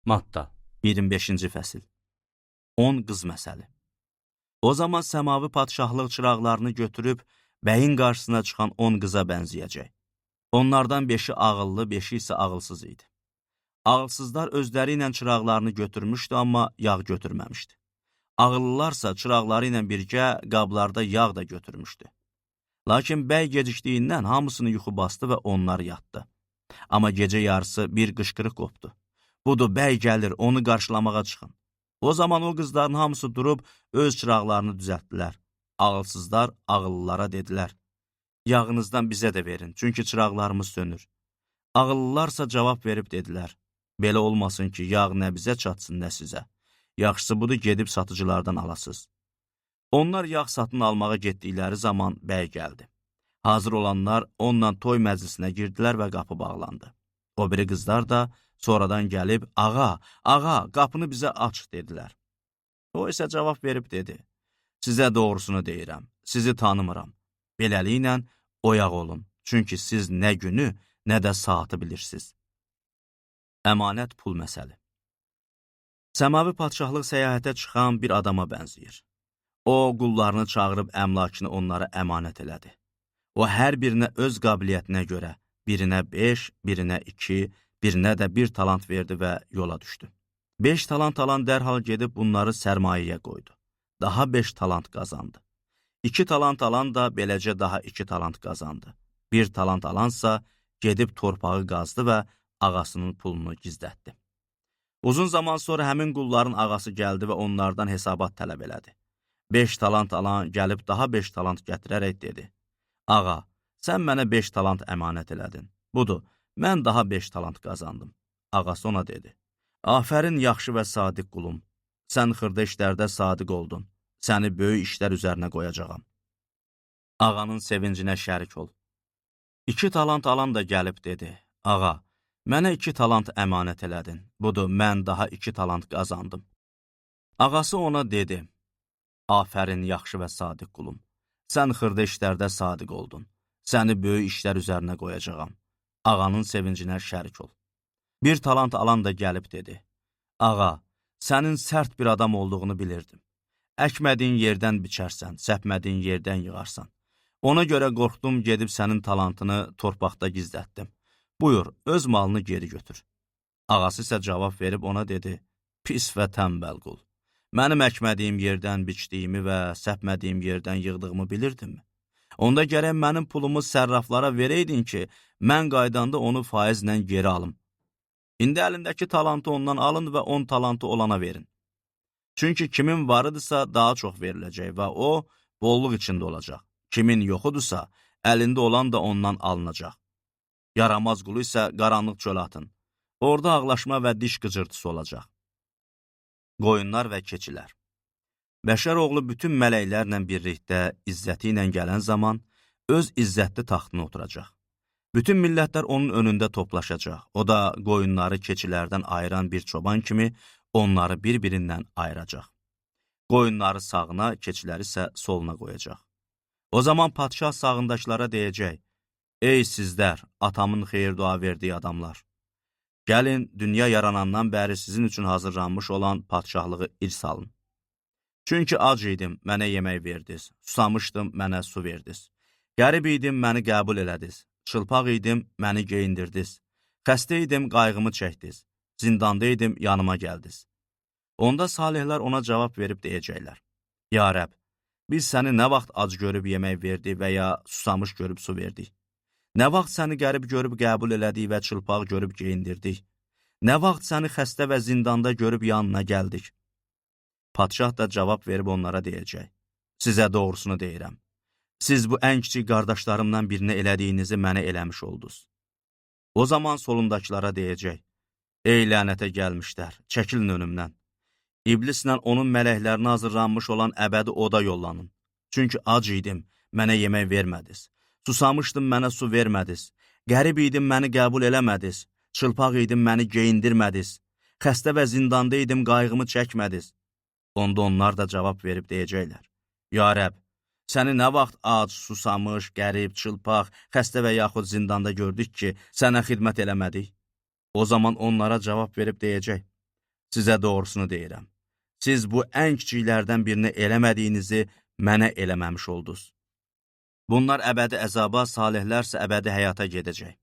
Matta 25-ci fəsil 10 qız məsəli. O zaman səmavi padşahlıq çıraqlarını götürüb bəyin qarşısına çıxan 10 qıza bənzəyəcək. Onlardan 5-i ağıllı, 5-i isə ağılsız idi. Ağılsızlar özləri ilə çıraqlarını götürmüşdü, amma yağ götürməmişdi. Ağıllılarsa çıraqları ilə birgə qablarda yağ da götürmüşdü. Lakin bəy gecikdiyindən hamısını yuxu bastı və onlar yatdı. Amma gecə yarısı bir qışqırıq qopdu. Budur, bəy gəlir, onu qarşılamağa çıxın. O zaman o qızların hamısı durub öz çıraqlarını düzəltdilər. Ağılsızlar ağıllılara dedilər: "Yağınızdan bizə də verin, çünki çıraqlarımız sönür." Ağıllılarsa cavab verib dedilər: "Belə olmasın ki, yağ nə bizə çatsın, nə sizə. Yaxşısı budur, gedib satıcılardan alasız." Onlar yağ satın almağa getdikləri zaman bəy gəldi. Hazır olanlar onunla toy məclisinə girdilər və qapı bağlandı. O biri qızlar da sonradan gəlib, "Ağa, qapını bizə aç," dedilər. O isə cavab verib dedi: "Sizə doğrusunu deyirəm, sizi tanımıram. Beləliklə oyaq olun, çünki siz nə günü, nə də saatı bilirsiniz." Əmanət pul məsəli. Səmavi padşahlıq səyahətə çıxan bir adama bənzəyir. O, qullarını çağırıb əmlakını onlara əmanət elədi. O, hər birinə öz qabiliyyətinə görə, birinə 5, birinə 2, birinə də 1 talant verdi və yola düşdü. 5 talant alan dərhal gedib bunları sərmayəyə qoydu. Daha 5 talant qazandı. 2 talant alan da beləcə daha 2 talant qazandı. 1 talant alansa gedib torpağı qazdı və ağasının pulunu gizlətdi. Uzun zaman sonra həmin qulların ağası gəldi və onlardan hesabat tələb elədi. 5 talant alan gəlib daha 5 talant gətirərək dedi: "Ağa, sən mənə 5 talant əmanət elədin. Budur, mən daha 5 talant qazandım." Ağası ona dedi: "Afərin yaxşı və sadiq qulum. Sən xırda işlərdə sadiq oldun. Səni böyük işlər üzərinə qoyacağam." Ağanın sevincinə şərik ol. 2 talant alan da gəlib dedi: "Ağa, mənə 2 talant əmanət elədin. Budur, mən daha 2 talant qazandım." Ağası ona dedi: "Afərin yaxşı və sadiq qulum. Sən xırda işlərdə sadiq oldun. Səni böyük işlər üzərinə qoyacağam." Ağanın sevincinə şərik ol. 1 talant alan da gəlib dedi: "Ağa, sənin sərt bir adam olduğunu bilirdim. Əkmədiyin yerdən biçərsən, səpmədiyin yerdən yığarsan. Ona görə qorxdum, gedib sənin talantını torpaqda gizlətdim. Buyur, öz malını geri götür." Ağası isə cavab verib ona dedi: "Pis və tənbəl qul. Mənim əkmədiyim yerdən biçdiyimi və səpmədiyim yerdən yığdığımı bilirdinmi? Onda gərək mənim pulumu sərraflara verəydin ki, mən qaydanda onu faizlə geri alım. İndi əlindəki talantı ondan alın və 10 talantı olana verin. Çünki kimin varıdırsa daha çox veriləcək və o, bolluq içində olacaq. Kimin yoxudursa, əlində olan da ondan alınacaq. Yaramaz qulu isə qaranlıq çölə atın. Orada ağlaşma və diş qıcırtısı olacaq." Qoyunlar və keçilər. Bəşər oğlu bütün mələklərlə birlikdə izzəti ilə gələn zaman öz izzətli taxtına oturacaq. Bütün millətlər onun önündə toplaşacaq. O da qoyunları keçilərdən ayıran bir çoban kimi onları bir-birindən ayıracaq. Qoyunları sağına, keçiləri isə soluna qoyacaq. O zaman padşah sağındakılara deyəcək: "Ey sizlər, atamın xeyir dua verdiyi adamlar! Gəlin, dünya yaranandan bəri sizin üçün hazırlanmış olan padşahlığı irs alın. Çünki ac idim, mənə yemək verdiniz, susamışdım, mənə su verdiniz. Qərib idim, məni qəbul elədiniz, çılpaq idim, məni geyindirdiniz, xəstə idim, qayğımı çəkdiniz, zindanda idim, yanıma gəldiniz." Onda salihlər ona cavab verib deyəcəklər: "Ya Rəbb, biz səni nə vaxt ac görüb yemək verdik və ya susamış görüb su verdik? Nə vaxt səni qərib görüb qəbul elədik və çılpaq görüb geyindirdik? Nə vaxt səni xəstə və zindanda görüb yanına gəldik?" Padşah da cavab verib onlara deyəcək: "Sizə doğrusunu deyirəm. Siz bu ən kiçik qardaşlarımdan birinə elədiyinizi mənə eləmiş oldunuz." O zaman solundakılara deyəcək: "Ey lənətə gəlmişlər, çəkilin önümdən. İblislə onun mələklərinə hazırlanmış olan əbədi oda yollanın. Çünki ac idim, mənə yemək vermədiniz. Susamışdım, mənə su vermədiniz. Qərib idim, məni qəbul eləmədiniz. Çılpaq idim, məni geyindirmədiniz. Xəstə və zindanda idim, qayğımı çəkmədiniz." Onda onlar da cavab verib deyəcəklər: "Ya Rəbb, səni nə vaxt ac, susamış, qərib, çılpaq, xəstə və yaxud zindanda gördük ki, sənə xidmət eləmədik?" O zaman onlara cavab verib deyəcək: Sizə doğrusunu deyirəm. Siz bu ən kiçiklərdən birini eləmədiyinizi mənə eləməmiş oldunuz. Bunlar əbədi əzaba, salihlərsə əbədi həyata gedəcək.